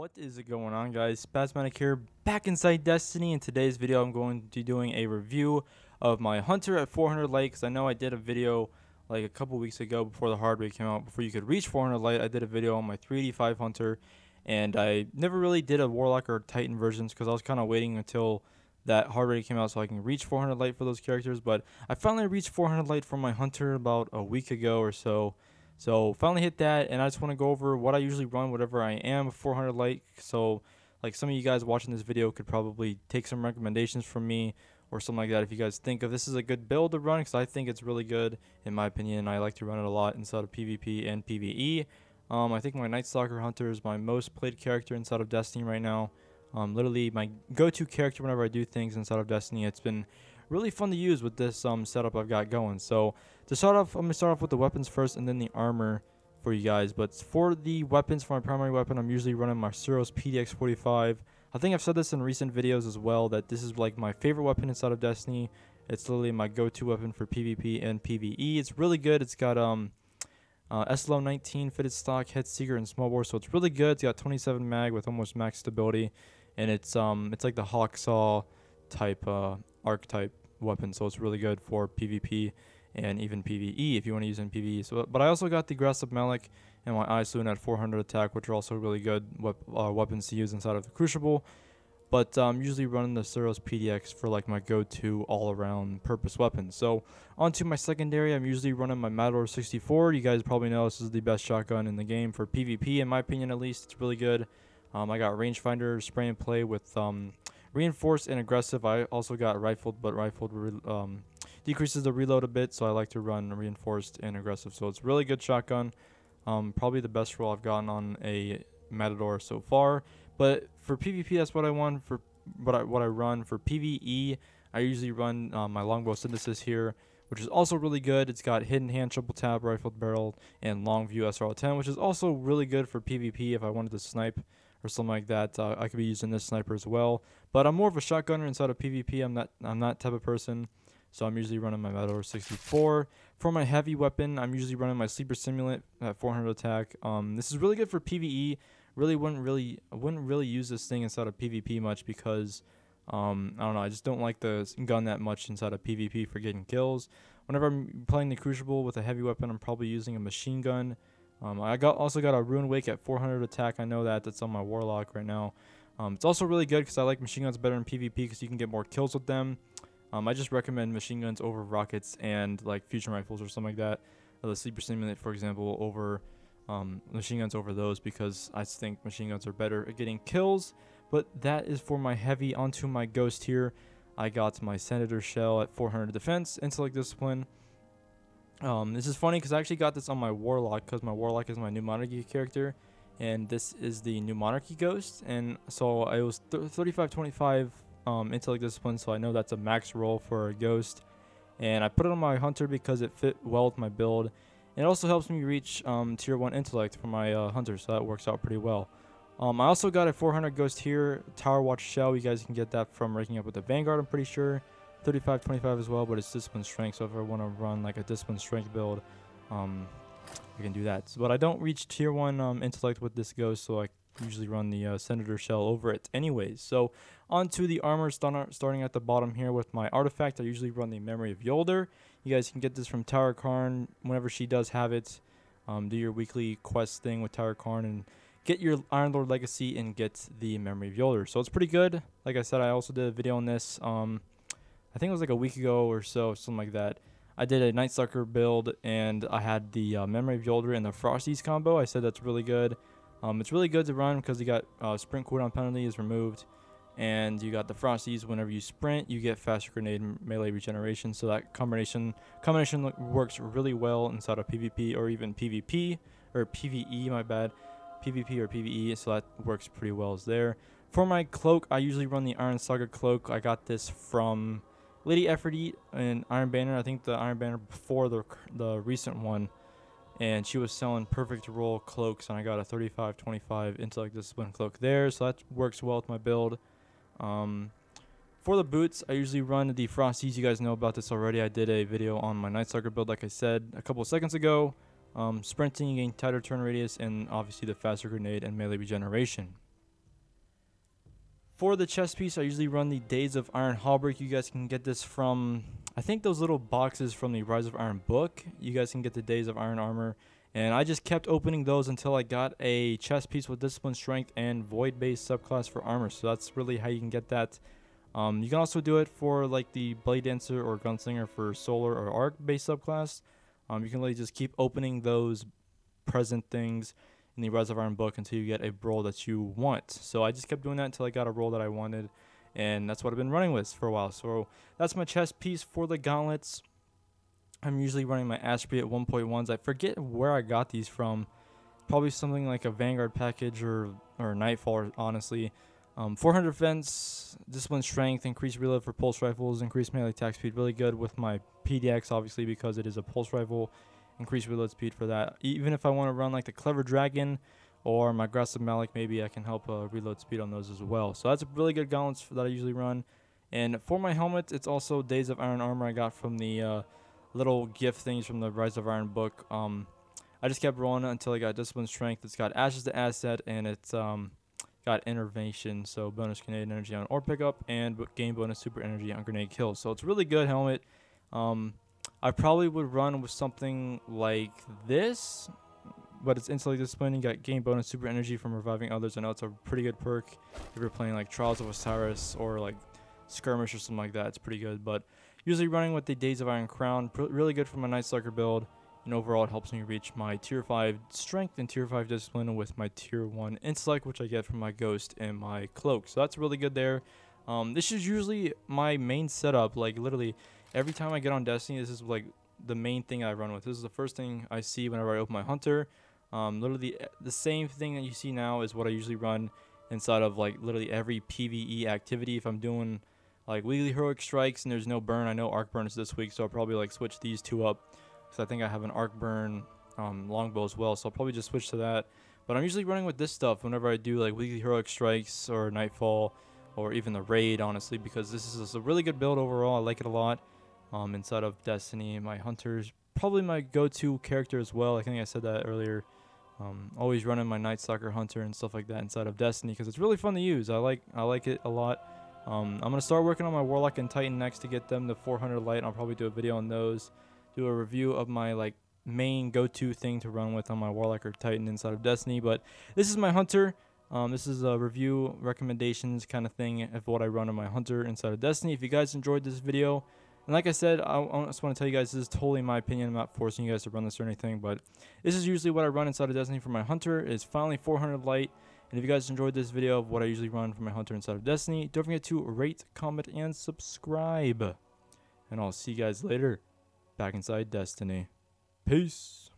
What is it going on, guys? Spazmattic here, back inside Destiny. In today's video, I'm going to be doing a review of my Hunter at 400 light, because I know I did a video like a couple weeks ago before the hardware came out, before you could reach 400 light. I did a video on my 385 Hunter, and I never really did a Warlock or Titan versions because I was kind of waiting until that hard rate came out so I can reach 400 light for those characters. But I finally reached 400 light for my Hunter about a week ago or so. So finally hit that, and I just want to go over what I usually run whatever I am 400 light. So like some of you guys watching this video could probably take some recommendations from me or something like that if you guys think if this is a good build to run, because I think it's really good in my opinion. I like to run it a lot inside of PvP and PvE. I think my Night Stalker Hunter is my most played character inside of Destiny right now. Literally my go-to character whenever I do things inside of Destiny. It's been really fun to use with this setup I've got going. So to start off, I'm going to start off with the weapons first and then the armor for you guys. But for the weapons, for my primary weapon, I'm usually running my Suros PDX45. I think I've said this in recent videos as well, that this is like my favorite weapon inside of Destiny. It's literally my go-to weapon for PvP and PvE. It's really good. It's got SLO 19 fitted stock, head seeker, and small bore, so it's really good. It's got 27 mag with almost max stability, and it's like the Hawksaw type archetype weapon, so it's really good for PvP and even PvE if you want to use it in PvE. So, but I also got the aggressive Malik and my Isoon at 400 attack, which are also really good weapons to use inside of the Crucible. But I'm usually running the Suros PDX for like my go-to all-around purpose weapon. So onto my secondary, I'm usually running my Matador 64. You guys probably know this is the best shotgun in the game for PvP, in my opinion at least. It's really good. I got rangefinder, spray and play with reinforced and aggressive. I also got rifled, but rifled decreases the reload a bit, so I like to run reinforced and aggressive. So it's a really good shotgun. Probably the best roll I've gotten on a Matador so far. But for PvP, that's what I want. For what I run for PvE, I usually run my longbow synthesis here, which is also really good. It's got hidden hand, triple tap, rifled barrel, and long view SRL10, which is also really good for PvP if I wanted to snipe or something like that. I could be using this sniper as well. But I'm more of a shotgunner inside of PvP. I'm that type of person. So I'm usually running my Matador 64. For my heavy weapon, I'm usually running my Sleeper Simulant at 400 attack. This is really good for PvE. I wouldn't really use this thing inside of PvP much because I don't know, I just don't like the gun that much inside of PvP for getting kills. Whenever I'm playing the Crucible with a heavy weapon, I'm probably using a machine gun. I also got a Ruin Wake at 400 attack. I know that's on my Warlock right now. It's also really good because I like machine guns better in PvP because you can get more kills with them. I just recommend machine guns over rockets and like fusion rifles or something like that. The Sleeper Simulant, for example, over machine guns over those, because I think machine guns are better at getting kills. But that is for my heavy. Onto my ghost here. I got my Senator Shell at 400 defense, intellect discipline. This is funny because I actually got this on my Warlock, because my Warlock is my new monarchy character, and this is the new monarchy ghost, and so I was 35-25 intellect discipline, so I know that's a max roll for a ghost, and I put it on my hunter because it fit well with my build. It also helps me reach tier 1 intellect for my hunter, so that works out pretty well. I also got a 400 ghost here, Tower Watch Shell. You guys can get that from ranking up with the Vanguard, I'm pretty sure. 35-25 as well, but it's discipline strength, so if I want to run like a discipline strength build, I can do that. But I don't reach tier 1 intellect with this ghost, so I usually run the Senator Shell over it anyways. So onto the armor, starting at the bottom here with my artifact. I usually run the Memory of Yolder. You guys can get this from Tower Karn whenever she does have it. Do your weekly quest thing with Tower Karn and get your Iron Lord Legacy and get the Memory of Yolder. So it's pretty good. Like I said, I also did a video on this. I think it was like a week ago or so, something like that. I did a Night Stalker build, and I had the Memory of Yolder and the Frosties combo. I said that's really good. It's really good to run because you got sprint cooldown penalty is removed, and you got the Frosties. Whenever you sprint, you get faster grenade and melee regeneration. So that combination works really well inside of PvP or even PvP or PvE. My bad, PvP or PvE. So that works pretty well as there. For my cloak, I usually run the Iron Saga cloak. I got this from Lady Aphrodite and Iron Banner. I think the Iron Banner before the recent one. And she was selling perfect roll cloaks, and I got a 35-25 intellect discipline cloak there, so that works well with my build. For the boots, I usually run the Frosties. You guys know about this already. I did a video on my Night Stalker build, like I said a couple of seconds ago. Sprinting, you gain tighter turn radius, and obviously the faster grenade and melee regeneration. For the chest piece, I usually run the Days of Iron Halberd. You guys can get this from, I think, those little boxes from the Rise of Iron book. You guys can get the Days of Iron Armor. And I just kept opening those until I got a chest piece with Discipline, Strength, and Void-based subclass for armor. So that's really how you can get that. You can also do it for like the Blade Dancer or Gunslinger for Solar or Arc-based subclass. You can really just keep opening those present things in the Rise of Iron book until you get a role that you want. So I just kept doing that until I got a role that I wanted, and that's what I've been running with for a while. So that's my chest piece for the gauntlets. I'm usually running my Ashby at 1.1s. I forget where I got these from. Probably something like a Vanguard package or Nightfall, honestly. 400 defense, discipline, strength, increased reload for pulse rifles, increased melee attack speed. Really good with my PDX, obviously, because it is a pulse rifle. Increased reload speed for that. Even if I want to run like the Clever Dragon or my Aggressive Malik, maybe I can help reload speed on those as well. So that's a really good gauntlets that I usually run. And for my helmet, it's also Days of Iron Armor I got from the little gift things from the Rise of Iron book. I just kept rolling it until I got Discipline, Strength. It's got Ashes to Asset, and it's got Innervation, so bonus grenade energy on ore pickup, and gain bonus super energy on grenade kills. So it's a really good helmet. I probably would run with something like this, but it's instantly discipline. You got gain bonus super energy from reviving others. I know it's a pretty good perk if you're playing like Trials of Osiris or like Skirmish or something like that. It's pretty good, but usually running with the Days of Iron Crown, really good for my Night Stalker build, and overall it helps me reach my tier 5 strength and tier 5 discipline with my tier 1 intellect, which I get from my ghost and my cloak. So that's really good there. This is usually my main setup. Like literally every time I get on Destiny, this is like the main thing I run with. This is the first thing I see whenever I open my hunter. Literally the same thing that you see now is what I usually run inside of like literally every PvE activity. If I'm doing like weekly heroic strikes and there's no burn, I know arc burn is this week, so I'll probably like switch these two up because I think I have an arc burn longbow as well, so I'll probably just switch to that. But I'm usually running with this stuff whenever I do like weekly heroic strikes or nightfall or even the raid, honestly, because this is a really good build overall. I like it a lot. Inside of Destiny, my hunter's probably my go-to character as well. I think I said that earlier. Always running my Night Stalker hunter and stuff like that inside of Destiny because it's really fun to use. I like it a lot. I'm gonna start working on my Warlock and Titan next to get them to 400 light. I'll probably do a video on those. Do a review of my like main go-to thing to run with on my Warlock or Titan inside of Destiny. But this is my hunter. This is a review recommendations kind of thing of what I run on my hunter inside of Destiny. If you guys enjoyed this video, and like I said, I just want to tell you guys, this is totally my opinion. I'm not forcing you guys to run this or anything, but this is usually what I run inside of Destiny for my hunter. It's finally 400 light. And if you guys enjoyed this video of what I usually run for my hunter inside of Destiny, don't forget to rate, comment, and subscribe. And I'll see you guys later back inside Destiny. Peace.